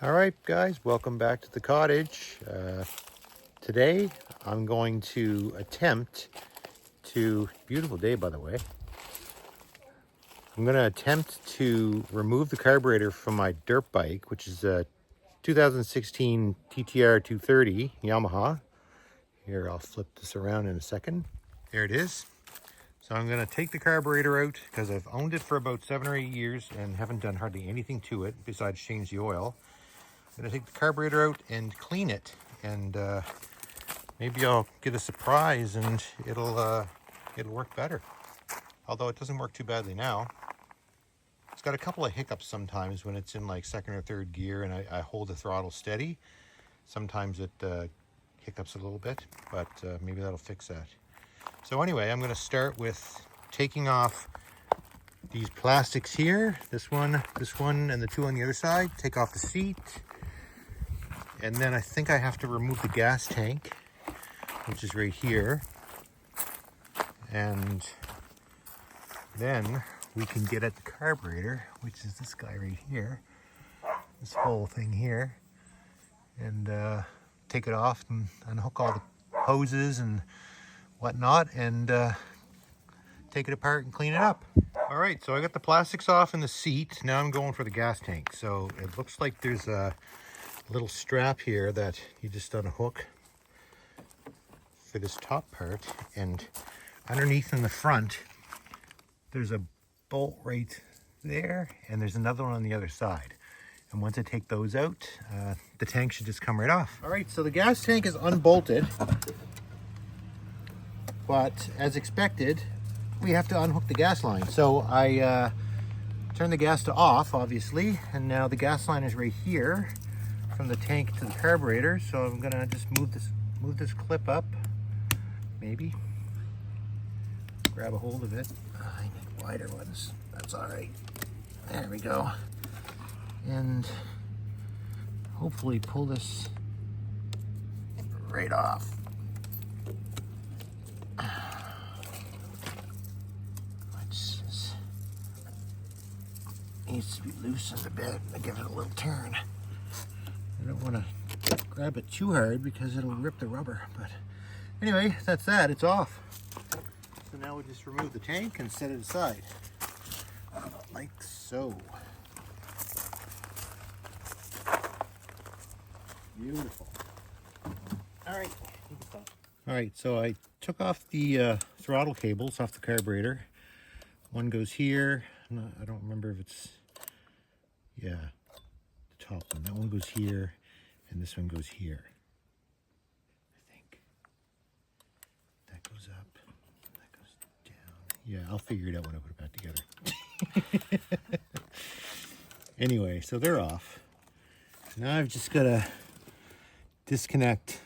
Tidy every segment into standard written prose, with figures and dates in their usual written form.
All right, guys, welcome back to the cottage. Today, I'm going to attempt to, beautiful day by the way, I'm going to attempt to remove the carburetor from my dirt bike, which is a 2016 TTR-230 Yamaha. Here, I'll flip this around in a second. There it is. So I'm going to take the carburetor out because I've owned it for about 7 or 8 years and haven't done hardly anything to it besides change the oil. I'm going to take the carburetor out and clean it, and maybe I'll get a surprise and it'll work better. Although it doesn't work too badly now. It's got a couple of hiccups sometimes when it's in like second or third gear and I hold the throttle steady. Sometimes it hiccups a little bit, but maybe that'll fix that. So anyway, I'm going to start with taking off these plastics here. This one, and the two on the other side. Take off the seat. And then I think I have to remove the gas tank, which is right here. And then we can get at the carburetor, which is this guy right here. This whole thing here. And take it off and unhook all the hoses and whatnot and take it apart and clean it up. All right, so I got the plastics off in the seat. Now I'm going for the gas tank. So it looks like there's a little strap here that you just unhook for this top part, and underneath in the front there's a bolt right there, and there's another one on the other side. And once I take those out, the tank should just come right off. All right, so the gas tank is unbolted, but as expected, we have to unhook the gas line. So I turn the gas to off, obviously, and now the gas line is right here from the tank to the carburetor. So I'm gonna just move this clip up, maybe grab a hold of it. I need wider ones. That's all right. There we go. And hopefully pull this right off. Which needs to be loosened a bit and give it a little turn. I don't want to grab it too hard because it'll rip the rubber. But anyway, that's that. It's off. So now we just remove the tank and set it aside. Like so. Beautiful. All right, you can stop. All right, so I took off the throttle cables off the carburetor. One goes here. I don't remember if it's, yeah, the top one. That one goes here, and this one goes here. I think. That goes up, that goes down. Yeah, I'll figure it out when I put it back together. Anyway, so they're off. Now I've just got to disconnect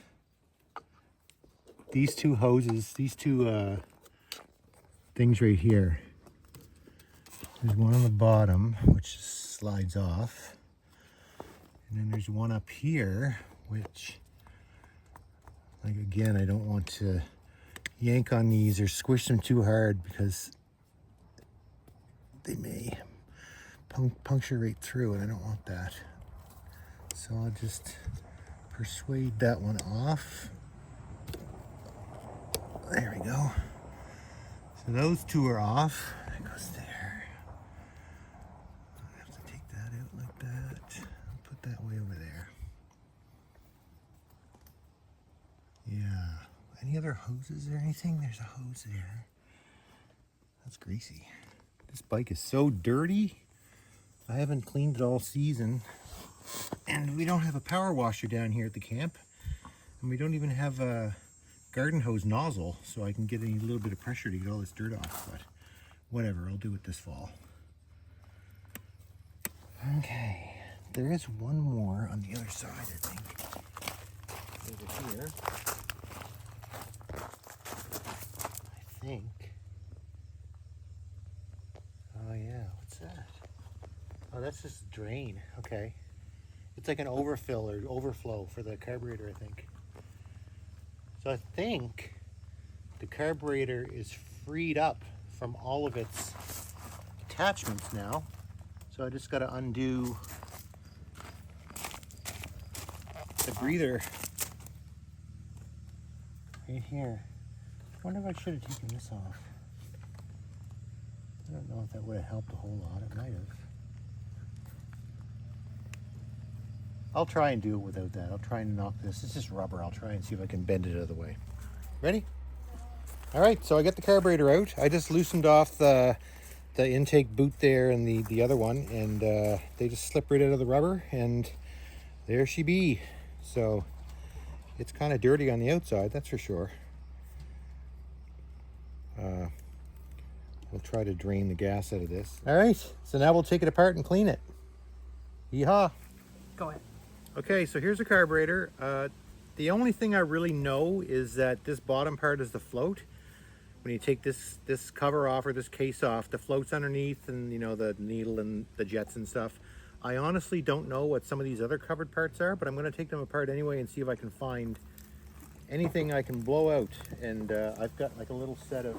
these two hoses, these two things right here. There's one on the bottom, which slides off. And then there's one up here, which, like, again, I don't want to yank on these or squish them too hard because they may puncture right through, and I don't want that. So I'll just persuade that one off. There we go. So those two are off. That goes there. I have to take that out like that. I'll put that way over there. Yeah. Any other hoses or anything? There's a hose there. That's greasy. This bike is so dirty. I haven't cleaned it all season. And we don't have a power washer down here at the camp. And we don't even have a garden hose nozzle, so I can get a little bit of pressure to get all this dirt off. But whatever, I'll do it this fall. Okay, there is one more on the other side, I think. Over here. I think. Oh yeah, what's that? Oh, that's just a drain. Okay. It's like an overfill or overflow for the carburetor, I think. So I think the carburetor is freed up from all of its attachments now. So I just got to undo the breather right here. I wonder if I should have taken this off. I don't know if that would have helped a whole lot. It might have. I'll try and do it without that. I'll try and knock this. It's just rubber. I'll try and see if I can bend it out of the way. Ready? All right, so I got the carburetor out. I just loosened off the intake boot there and the other one, and they just slip right out of the rubber, and there she be. So it's kind of dirty on the outside, that's for sure. We'll try to drain the gas out of this. All right, so now we'll take it apart and clean it. Yeehaw. Go ahead. Okay, so here's the carburetor. The only thing I really know is that this bottom part is the float. When you take this cover off or this case off, the float's underneath, and you know, the needle and the jets and stuff. I honestly don't know what some of these other covered parts are, but I'm going to take them apart anyway and see if I can find anything I can blow out. And I've got like a little set of,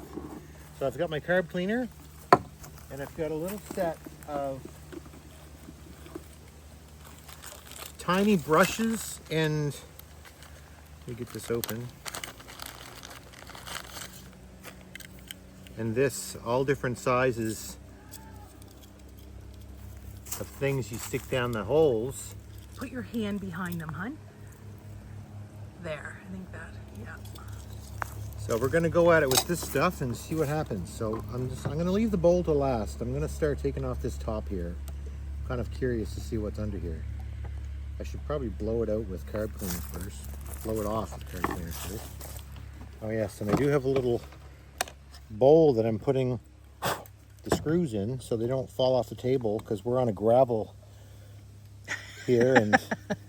so I've got my carb cleaner, and I've got a little set of tiny brushes, and let me get this open. And this, all different sizes of things you stick down the holes. Put your hand behind them, hun. There, I think that, yeah. So we're gonna go at it with this stuff and see what happens. So I'm gonna leave the bowl to last. I'm gonna start taking off this top here. I'm kind of curious to see what's under here. I should probably blow it out with carb cleaner first. Blow it off with carb cleaner first. Oh yes, and I do have a little bowl that I'm putting the screws in so they don't fall off the table, because we're on a gravel here and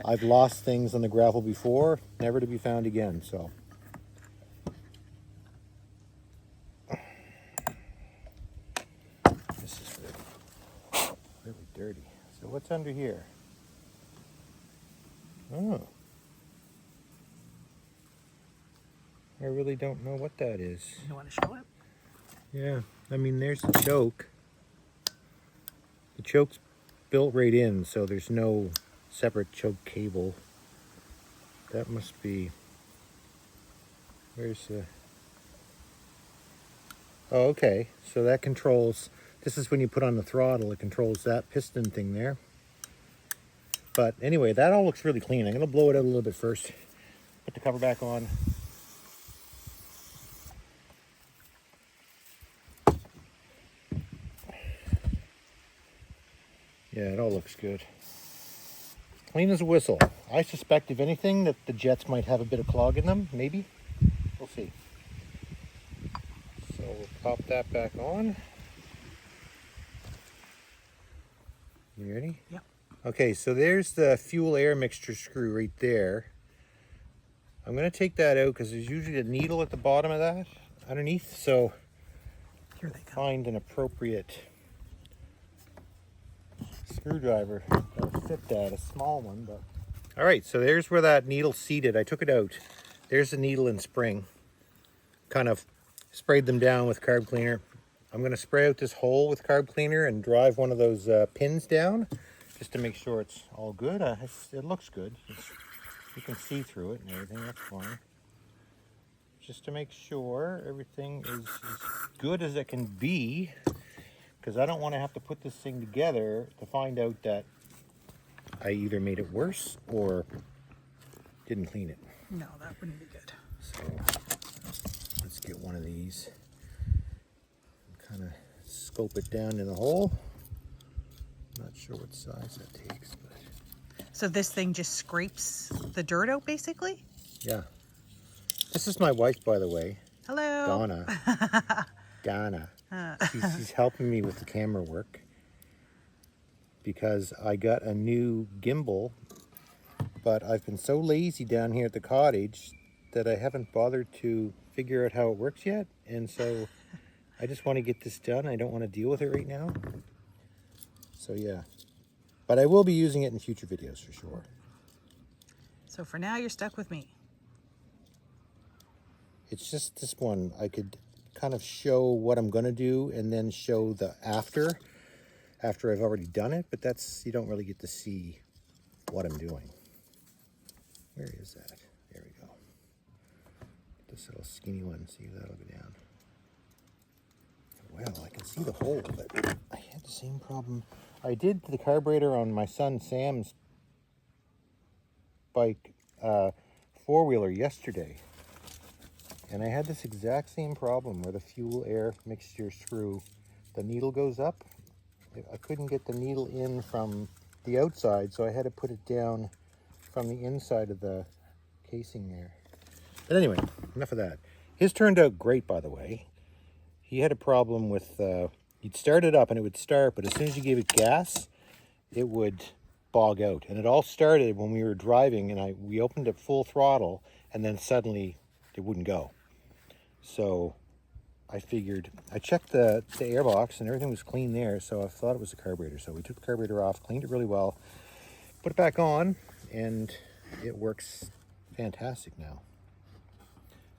I've lost things on the gravel before, never to be found again. So this is really dirty. So what's under here? Oh, I really don't know what that is. You want to show it? Yeah, I mean, there's the choke. The choke's built right in, so there's no separate choke cable. That must be, where's the, oh, okay. So that controls, this is when you put on the throttle, it controls that piston thing there. But anyway, that all looks really clean. I'm gonna blow it out a little bit first. Put the cover back on. Yeah, it all looks good. Clean as a whistle. I suspect, if anything, that the jets might have a bit of clog in them, maybe. We'll see. So we'll pop that back on. You ready? Yep. Okay, so there's the fuel air mixture screw right there. I'm going to take that out because there's usually a needle at the bottom of that underneath. So Here they come. Find an appropriate screwdriver that'll fit that, a small one. But all right, so there's where that needle seated. I took it out. There's the needle and spring. Kind of sprayed them down with carb cleaner. I'm going to spray out this hole with carb cleaner and drive one of those pins down just to make sure it's all good. It looks good. You can see through it and everything. That's fine. Just to make sure everything is as good as it can be, because I don't want to have to put this thing together to find out that I either made it worse or didn't clean it. No, that wouldn't be good. So let's get one of these and kind of scope it down in the hole. Not sure what size that takes, but So this thing just scrapes the dirt out, basically? yeah. This is my wife, by the way. Hello. Donna. Donna. She's helping me with the camera work because I got a new gimbal, but I've been so lazy down here at the cottage that I haven't bothered to figure out how it works yet. And so I just want to get this done. I don't want to deal with it right now. So yeah, but I will be using it in future videos for sure. So for now, you're stuck with me. It's just this one. I could kind of show what I'm going to do and then show the after I've already done it, but that's, you don't really get to see what I'm doing. Where is that? There we go. This little skinny one, see if that'll go down. Well, I can see the hole, but I had the same problem. I did the carburetor on my son Sam's bike four-wheeler yesterday, and I had this exact same problem where the fuel air mixture screw, the needle goes up. I couldn't get the needle in from the outside, so I had to put it down from the inside of the casing there. But anyway, enough of that. His turned out great, by the way. He had a problem with, he'd start it up and it would start, but as soon as you gave it gas, it would bog out. And it all started when we were driving and we opened it full throttle and then suddenly it wouldn't go. So I figured, I checked the airbox and everything was clean there, so I thought it was the carburetor. So we took the carburetor off, cleaned it really well, put it back on, and it works fantastic now.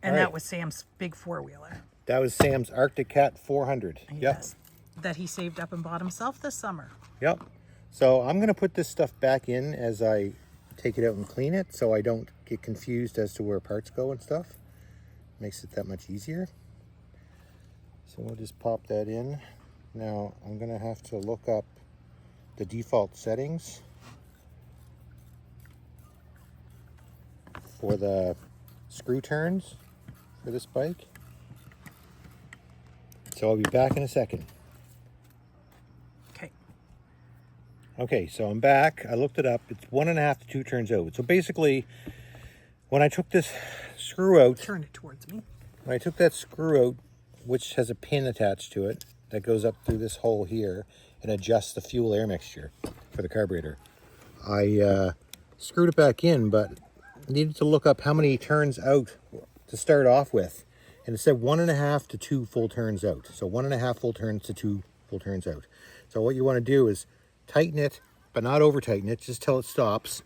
And that was Sam's big four-wheeler. That was Sam's Arctic Cat 400. Yes. Yep. That he saved up and bought himself this summer. Yep. So I'm going to put this stuff back in as I take it out and clean it, so I don't get confused as to where parts go and stuff. Makes it that much easier. So we'll just pop that in. Now I'm going to have to look up the default settings for the screw turns for this bike. So I'll be back in a second. Okay. Okay, so I'm back. I looked it up. It's 1.5 to 2 turns out. So basically, when I took this screw out... Turn it towards me. When I took that screw out, which has a pin attached to it, that goes up through this hole here and adjusts the fuel air mixture for the carburetor. I screwed it back in, but needed to look up how many turns out to start off with. And it said 1.5 to 2 full turns out. So 1.5 full turns to 2 full turns out. So what you want to do is tighten it, but not over tighten it, just till it stops.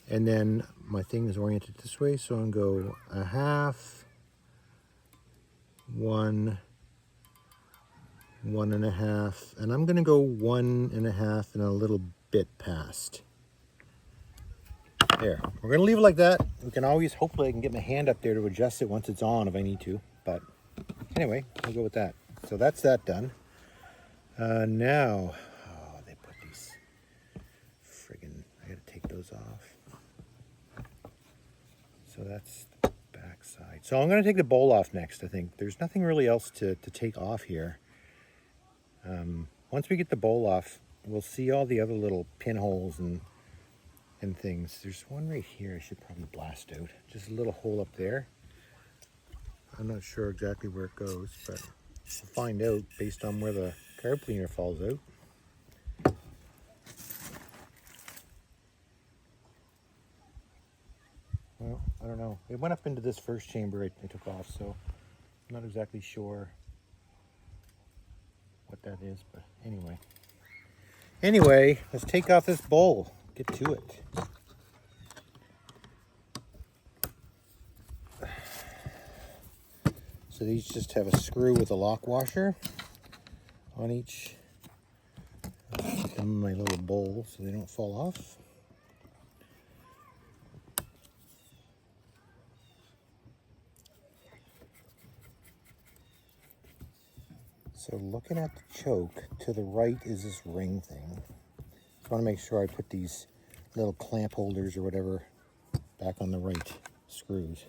And then my thing is oriented this way, so I'm going to go 1/2, 1, 1.5, and I'm going to go 1.5 and a little bit past. There, we're going to leave it like that. We can always, hopefully I can get my hand up there to adjust it once it's on if I need to. But anyway, we'll go with that. So that's that done. Now, oh, they put these friggin', I got to take those off. So that's the back side. So I'm going to take the bowl off next, I think. There's nothing really else to take off here. Once we get the bowl off, we'll see all the other little pinholes and things. There's one right here I should probably blast out. Just a little hole up there. I'm not sure exactly where it goes, but we'll find out based on where the carb cleaner falls out. Well, I don't know. It went up into this first chamber I took off, so I'm not exactly sure what that is, but anyway. Anyway, let's take off this bowl. Get to it. So these just have a screw with a lock washer on each. Put them in my little bowl so they don't fall off. So looking at the choke, to the right is this ring thing. I want to make sure I put these little clamp holders or whatever back on the right screws.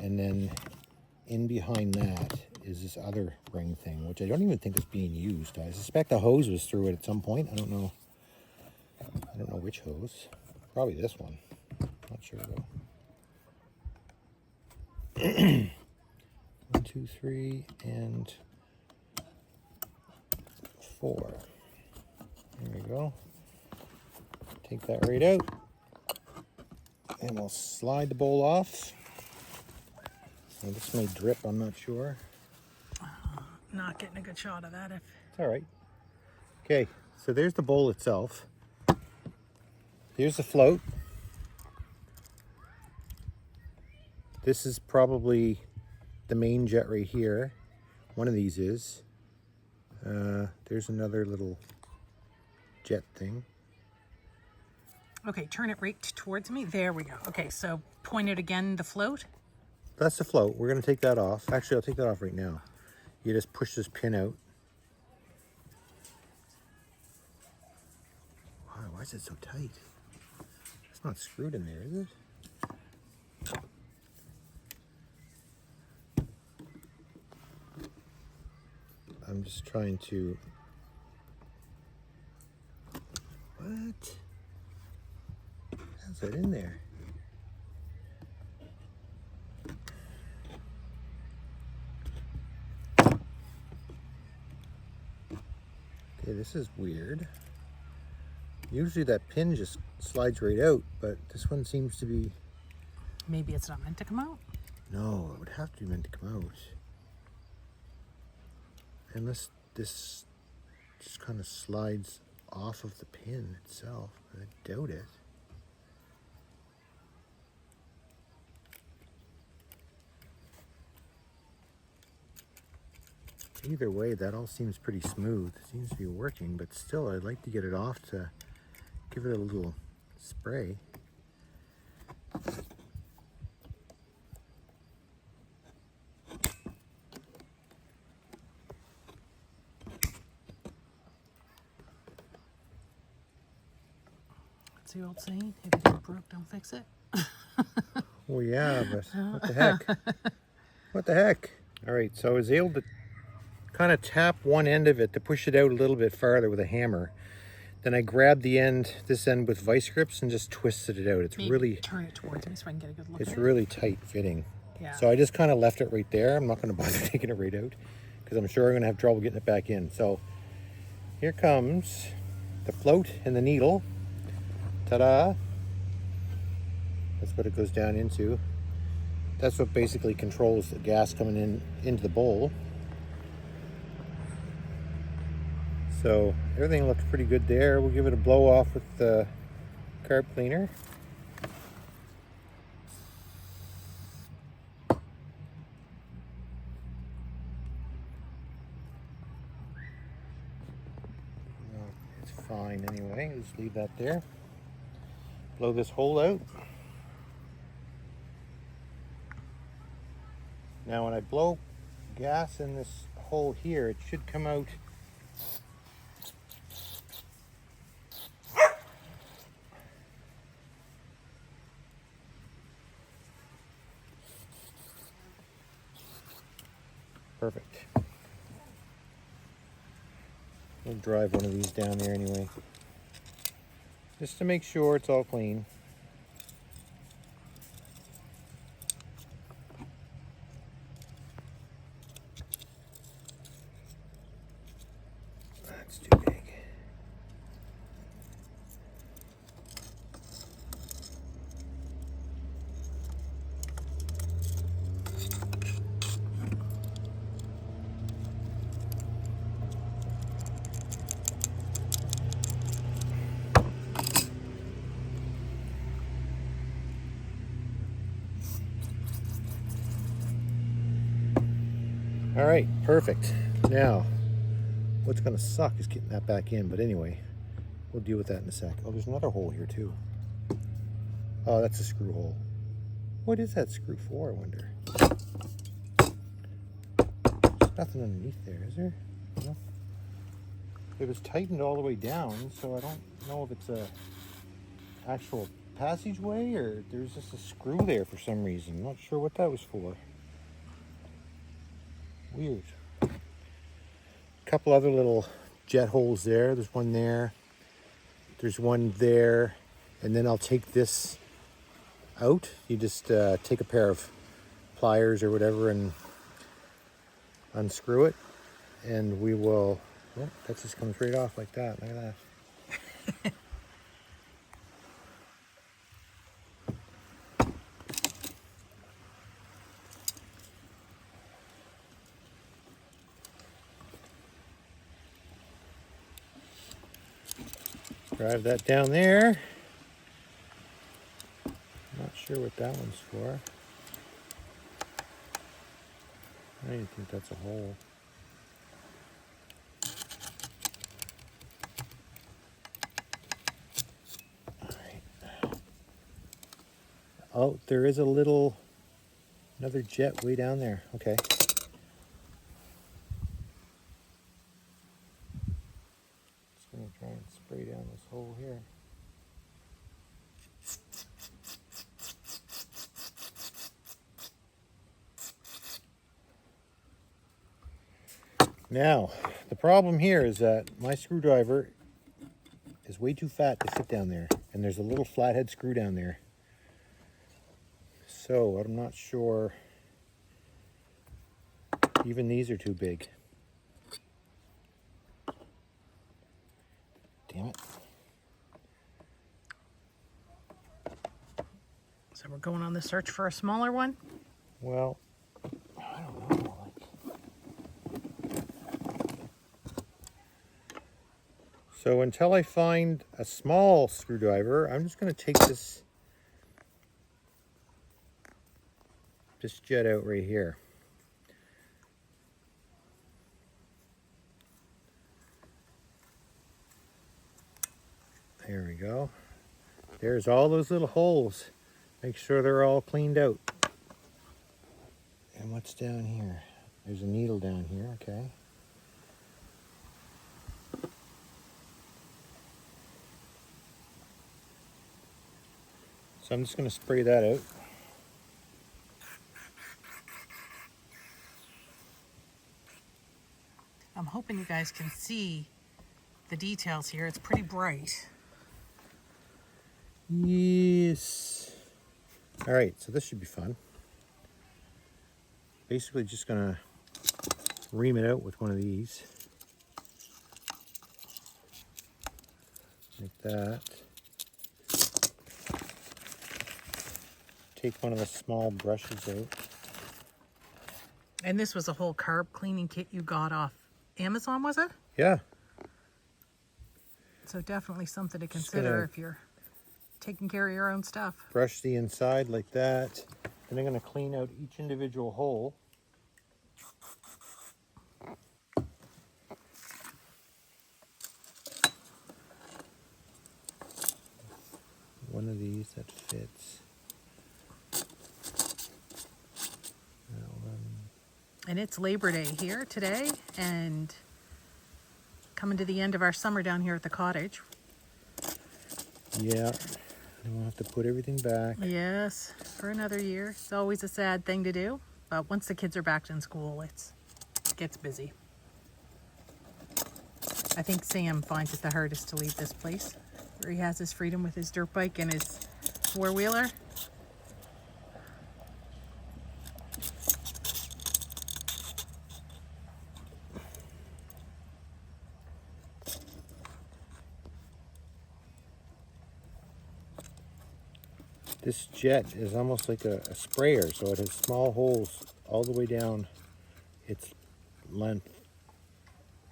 And then in behind that is this other ring thing, which I don't even think is being used. I suspect the hose was through it at some point. I don't know which hose. Probably this one. Not sure though. 1, 2, 3, and 4. There we go. Take that right out. And we'll slide the bowl off. And this may drip, I'm not sure. Not getting a good shot of that. It's all right. Okay, so there's the bowl itself. Here's the float. This is probably the main jet right here. One of these is. There's another little jet thing. Okay, turn it right towards me. There we go. Okay, so point it again, the float. That's the float. We're going to take that off. Actually, I'll take that off right now. You just push this pin out. Wow, why is it so tight? It's not screwed in there, is it? I'm just trying to... What? How's that in there? Okay, this is weird. Usually that pin just slides right out, but this one seems to be... Maybe it's not meant to come out. No, it would have to be meant to come out. Unless this just kind of slides off of the pin itself. I doubt it. Either way, that all seems pretty smooth. It seems to be working, but still, I'd like to get it off to give it a little spray. What's the old saying? If it ain't broke, don't fix it. Well, yeah, but what the heck? What the heck? All right, so I was able to kind of tap one end of it to push it out a little bit farther with a hammer. Then I grabbed the end, this end with vice grips and just twisted it out. It's Maybe really, turn it towards me so I can get a good look it's at it. really tight fitting. Yeah. So I just kind of left it right there. I'm not going to bother taking it right out because I'm sure I'm going to have trouble getting it back in. So here comes the float and the needle. Ta-da! That's what it goes down into. That's what basically controls the gas coming in into the bowl. So everything looks pretty good there. We'll give it a blow off with the carb cleaner. Well, it's fine anyway. Just leave that there. Blow this hole out. Now when I blow gas in this hole here, it should come out perfect. We'll drive one of these down there anyway, just to make sure it's all clean. That's too big. All right, perfect. Now, what's gonna suck is getting that back in, but anyway, we'll deal with that in a sec. Oh, there's another hole here too. Oh, that's a screw hole. What is that screw for, I wonder? There's nothing underneath there, is there? No. It was tightened all the way down, so I don't know if it's a actual passageway or there's just a screw there for some reason. Not sure what that was for. Weird. A couple other little jet holes there. There's one there. There's one there. And then I'll take this out. You just take a pair of pliers or whatever and unscrew it. And we will... Oh, that just comes right off like that. Look at that. Drive that down there. Not sure what that one's for. I don't think that's a hole. Alright, Oh, there is another jet way down there. Okay. Just gonna try and spray down this hole here. Now, the problem here is that my screwdriver is way too fat to fit down there, and there's a little flathead screw down there. So I'm not sure, even these are too big. Damn it. So we're going on the search for a smaller one? Well, I don't know. So until I find a small screwdriver, I'm just going to take this jet out right here. There we go. There's all those little holes. Make sure they're all cleaned out. And what's down here? There's a needle down here, okay. So I'm just going to spray that out. I'm hoping you guys can see the details here. It's pretty bright. Yes. All right, so this should be fun. Basically just going to ream it out with one of these. Like that. Take one of the small brushes out. And this was a whole carb cleaning kit you got off Amazon, was it? Yeah. So definitely something to consider if you're taking care of your own stuff. Brush the inside like that. And I'm going to clean out each individual hole. One of these that fits. And it's Labor Day here today, and coming to the end of our summer down here at the cottage. Yeah, we'll have to put everything back. Yes, for another year. It's always a sad thing to do, but once the kids are back in school, it gets busy. I think Sam finds it the hardest to leave this place, where he has his freedom with his dirt bike and his four-wheeler. This jet is almost like a sprayer, so it has small holes all the way down its length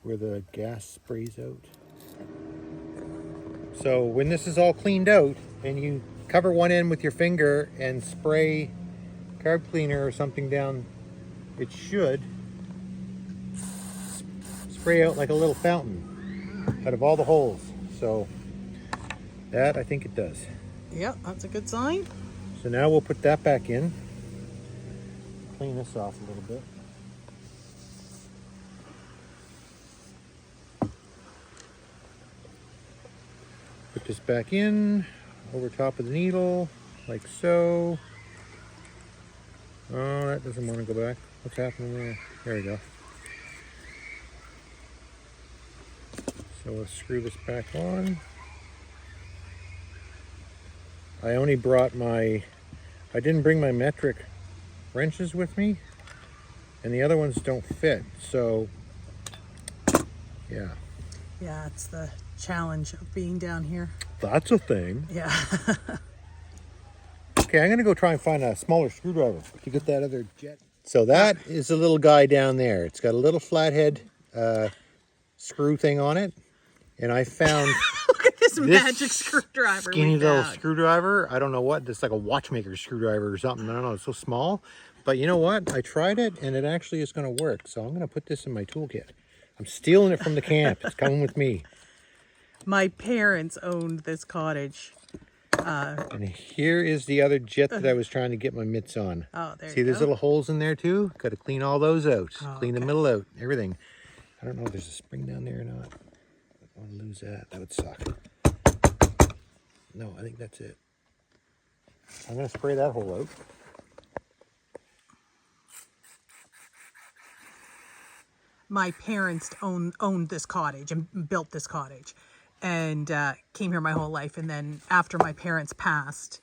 where the gas sprays out. So when this is all cleaned out and you cover one end with your finger and spray carb cleaner or something down, it should spray out like a little fountain out of all the holes. So that I think it does. Yep, that's a good sign. So now we'll put that back in. Clean this off a little bit. Put this back in over top of the needle, like so. Oh, that doesn't want to go back. What's happening there? There we go. So let's screw this back on. I only brought I didn't bring my metric wrenches with me, and the other ones don't fit, so yeah. Yeah, it's the challenge of being down here. That's a thing. Yeah. Okay, I'm gonna go try and find a smaller screwdriver to get that other jet. So that is the little guy down there. It's got a little flathead screw thing on it, and I found Look at this magic screwdriver. skinny little screwdriver. I don't know what. It's like a watchmaker screwdriver or something. I don't know. It's so small. But you know what? I tried it, and it actually is going to work. So I'm going to put this in my toolkit. I'm stealing it from the camp. It's coming with me. My parents owned this cottage And here is the other jet that I was trying to get my mitts on. Oh, there See, you there's go. little holes in there too. Got to clean all those out. Oh, Clean the okay. middle out, everything. I don't know if there's a spring down there or not. I want to lose that. That would suck. No, I think that's it. I'm going to spray that hole out. My parents owned this cottage and built this cottage, and came here my whole life. And then after my parents passed,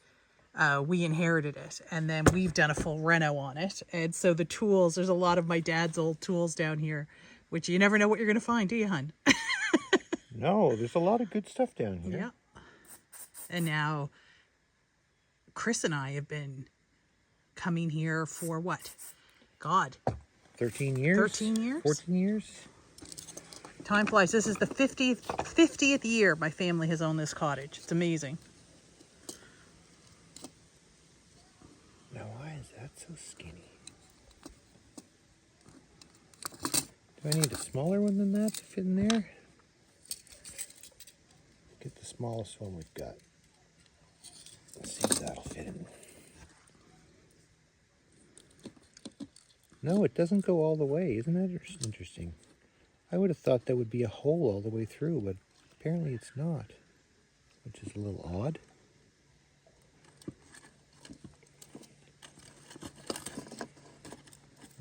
we inherited it, and then we've done a full reno on it. And so the tools, there's a lot of my dad's old tools down here, which you never know what you're going to find, do you, hun? No, there's a lot of good stuff down here. Yeah. And now Chris and I have been coming here for what? God. 13 years? 13 years? 14 years? Time flies. This is the 50th year my family has owned this cottage. It's amazing. Now, why is that so skinny? Do I need a smaller one than that to fit in there? Get the smallest one we've got. Let's see if that'll fit in. No, it doesn't go all the way. Isn't that interesting? I would have thought that would be a hole all the way through, but apparently it's not, which is a little odd.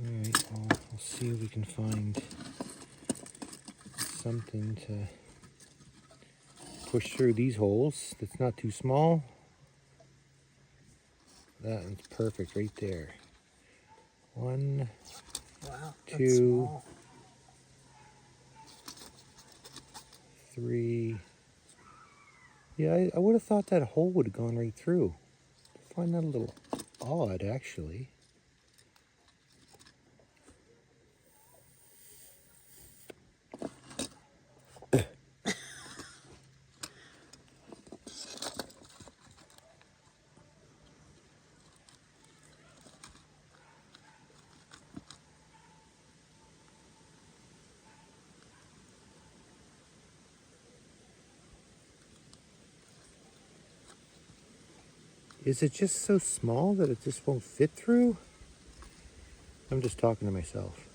Alright, well, we'll see if we can find something to push through these holes that's not too small. That one's perfect right there. 1, Wow. 2, 3. Yeah, I would have thought that hole would have gone right through. I find that a little odd, actually. Is it just so small that it just won't fit through? I'm just talking to myself.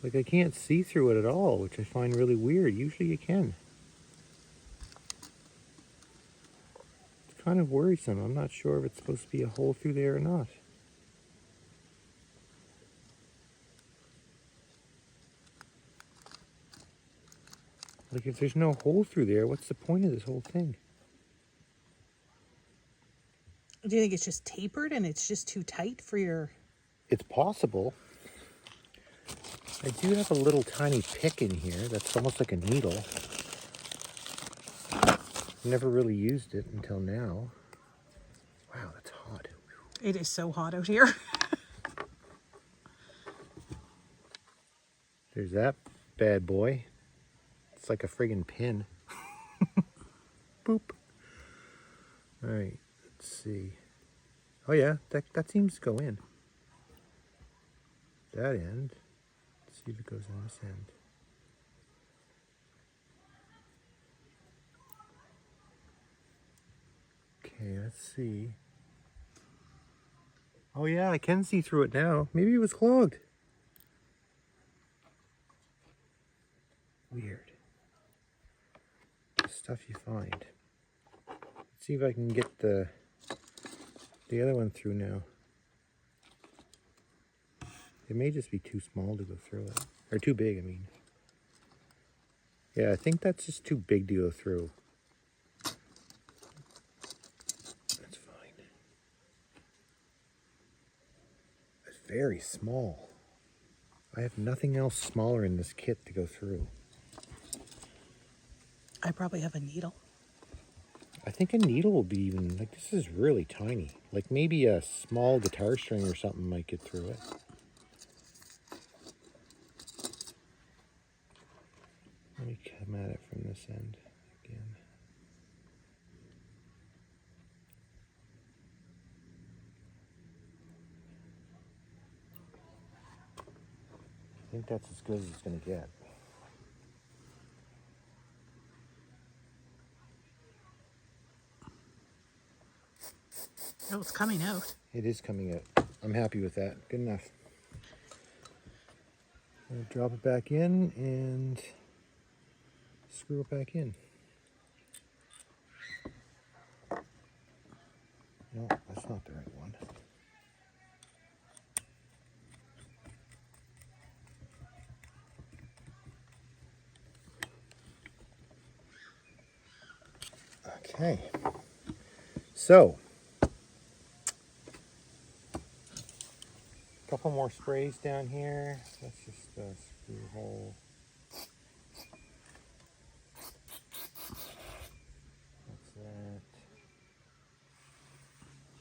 Like, I can't see through it at all, which I find really weird. Usually you can. It's kind of worrisome. I'm not sure if it's supposed to be a hole through there or not. Like, if there's no hole through there, what's the point of this whole thing? Do you think it's just tapered and it's just too tight for your... It's possible. I do have a little tiny pick in here that's almost like a needle. Never really used it until now. Wow, that's hot. It is so hot out here. There's that bad boy. It's like a friggin' pin. Boop. All right, let's see. Oh yeah, that seems to go in. That end. Let's see if it goes in this end. Okay, let's see. Oh yeah, I can see through it now. Maybe it was clogged. Weird. The stuff you find. Let's see if I can get the other one through now. It may just be too small to go through it. Or too big, I mean. Yeah, I think that's just too big to go through. That's fine. It's very small. I have nothing else smaller in this kit to go through. I probably have a needle. I think a needle will be even, like, this is really tiny. Like maybe a small guitar string or something might get through it. Let me come at it from this end again. I think that's as good as it's going to get. Oh, it's coming out. It is coming out. I'm happy with that. Good enough. I'll drop it back in and screw it back in. No, that's not the right one. Okay. So, a couple more sprays down here. Let's just screw the hole. That's that.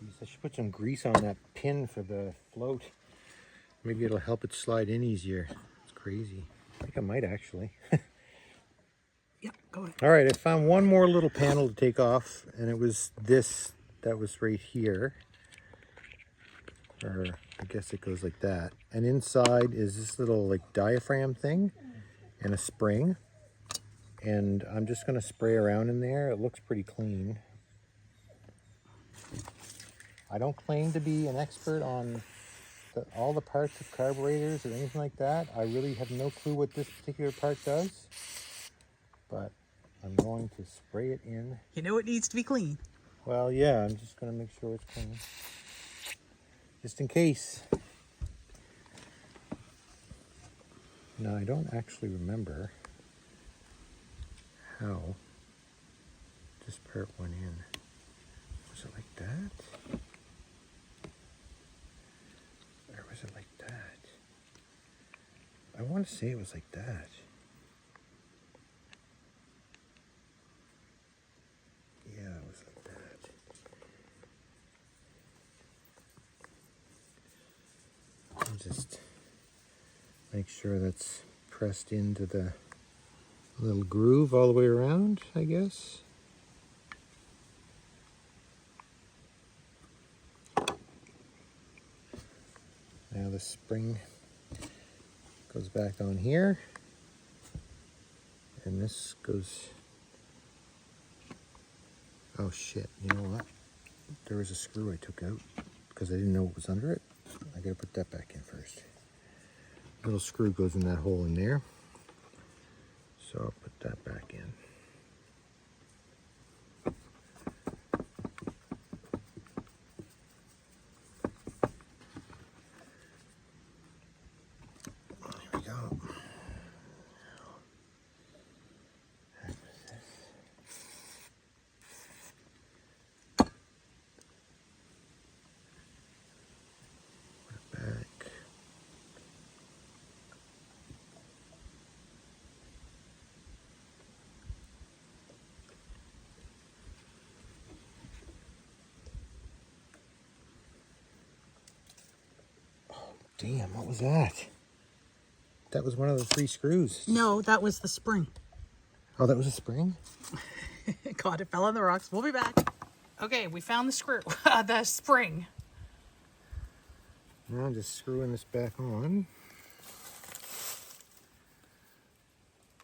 Jeez, I should put some grease on that pin for the float. Maybe it'll help it slide in easier. It's crazy. I think I might actually. Yep, go ahead. All right, I found one more little panel to take off, and it was this that was right here. Or I guess it goes like that. And inside is this little like diaphragm thing and a spring. And I'm just going to spray around in there. It looks pretty clean. I don't claim to be an expert on all the parts of carburetors or anything like that. I really have no clue what this particular part does. But I'm going to spray it in. You know it needs to be clean. Well, yeah, I'm just going to make sure it's clean. Just in case. Now, I don't actually remember how this part went in. Was it like that? Or was it like that? I want to say it was like that. Yeah, it was like that. I'll just make sure that's pressed into the little groove all the way around, I guess. Now the spring goes back on here, and this goes, oh shit, you know what? There was a screw I took out because I didn't know what was under it. I gotta put that back in first. Little screw goes in that hole in there. So I'll put that back in. There we go. Put it back. Damn, what was that? That was one of the 3 screws. No, that was the spring. Oh, that was a spring? God, it fell on the rocks. We'll be back. Okay, we found the screw, the spring. Now I'm just screwing this back on.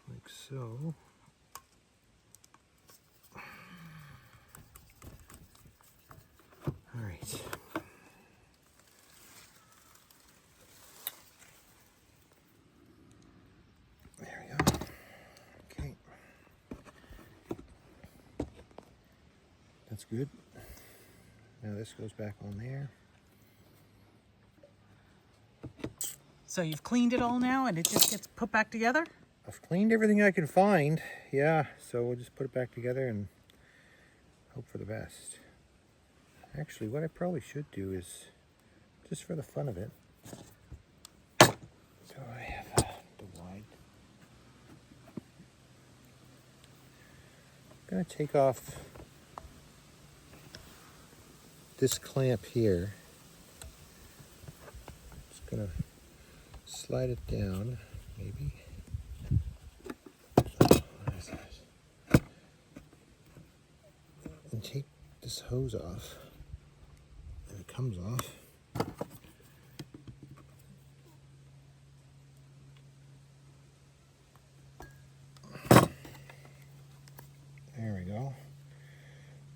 Like so. All right. There we go. Okay. That's good. Now this goes back on there. So you've cleaned it all now and it just gets put back together? I've cleaned everything I can find. Yeah, so we'll just put it back together and hope for the best. Actually, what I probably should do is, just for the fun of it, so I have the wide. I'm going to take off this clamp here. Just going to slide it down, maybe. What is that? And take this hose off. And it comes off. There we go.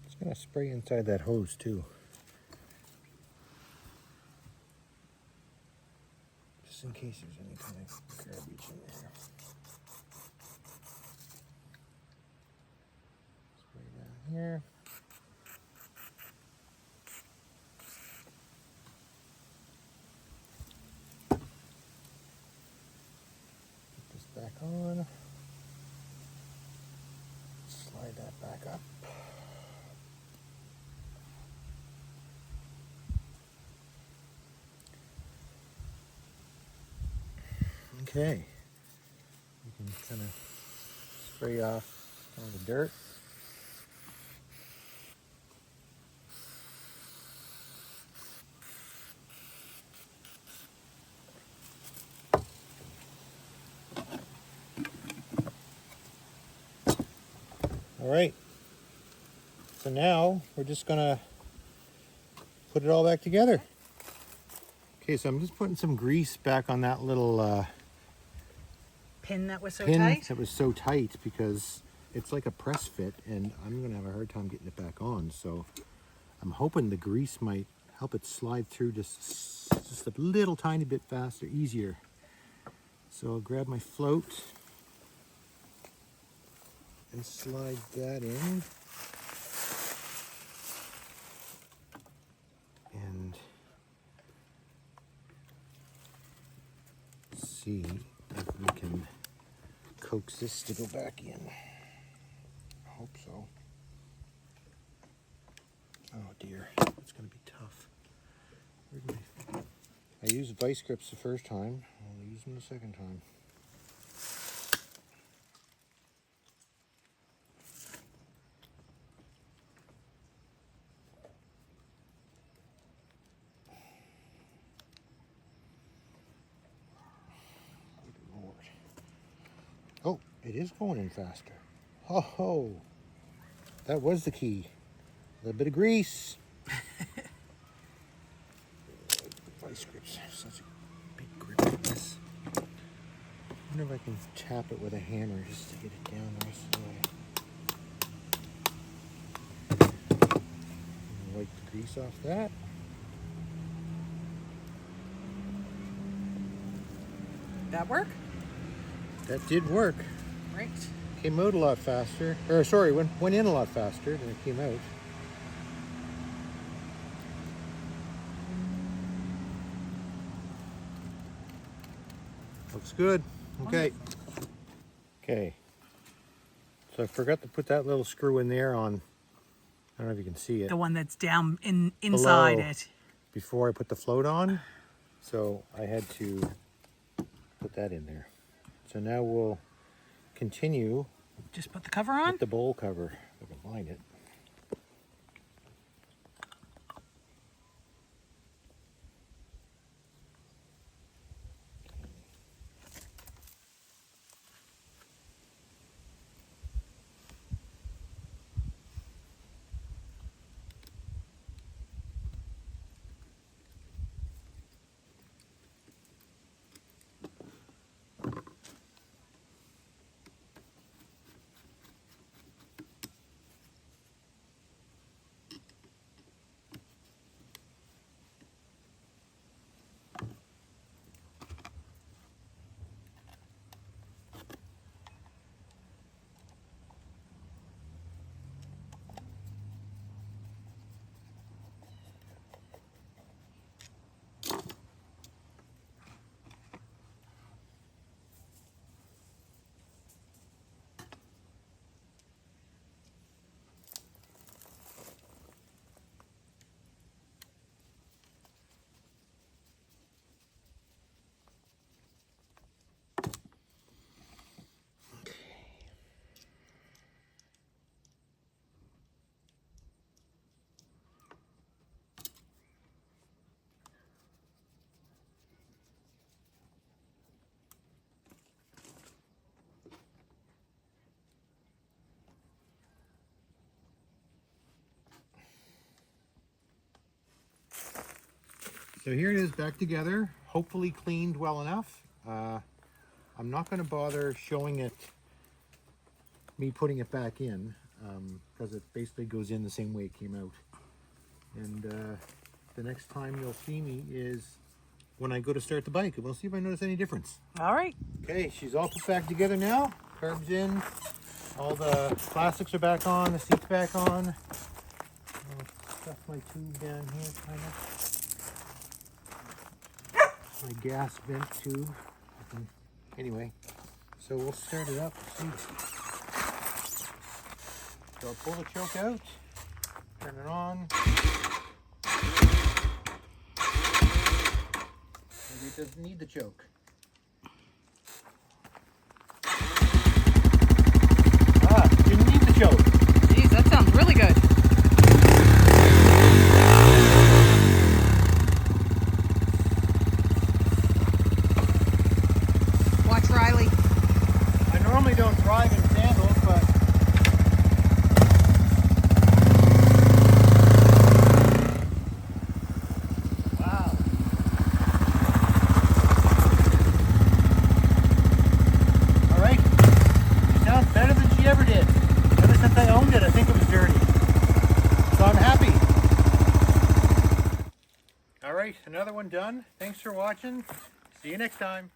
Just gonna spray inside that hose too. just in case there's any kind of garbage in there. Spray down here. Put this back on. Slide that back up. Okay, you can kind of spray off all the dirt. All right, so now we're just gonna put it all back together. Okay, so I'm just putting some grease back on that little Pin that was so pin tight. that was so tight because it's like a press fit and I'm gonna have a hard time getting it back on. So I'm hoping the grease might help it slide through just a little tiny bit faster, easier. So I'll grab my float and slide that in. And see if we can coax this to go back in. I hope so. Oh dear, it's going to be tough. I used vice grips the first time. I'll use them the second time. Good Lord. Oh, it is going in faster. Oh, that was the key. A little bit of grease. Vice grips, such a big grip on this. I wonder if I can tap it with a hammer just to get it down the rest of the way. Wipe the grease off that. That work? That did work. Right. Came out a lot faster. Or sorry, went in a lot faster than it came out. Looks good. Okay. Okay. So I forgot to put that little screw in there on, I don't know if you can see it, The one that's down inside below, it. before I put the float on. So I had to put that in there. So now we'll continue Just put the cover on. with the bowl cover, if I can find it. So here it is back together, hopefully cleaned well enough. I'm not going to bother showing it, me putting it back in, because it basically goes in the same way it came out. And the next time you'll see me is when I go to start the bike, and we'll see if I notice any difference. All right. Okay, she's all put back together now. Carb's in. All the plastics are back on. The seat's back on. I'll stuff my tube down here, kind of. My gas vent tube. Anyway, so we'll start it up. See. So I'll pull the choke out. Turn it on. Maybe it doesn't need the choke. Didn't need the choke. Jeez, that sounds really good. Watch Riley. I normally don't drive in sandals, but wow. All right. She sounds better than she ever did. Ever since I owned it, I think it was dirty. So I'm happy. All right, another one done. Thanks for watching. See you next time.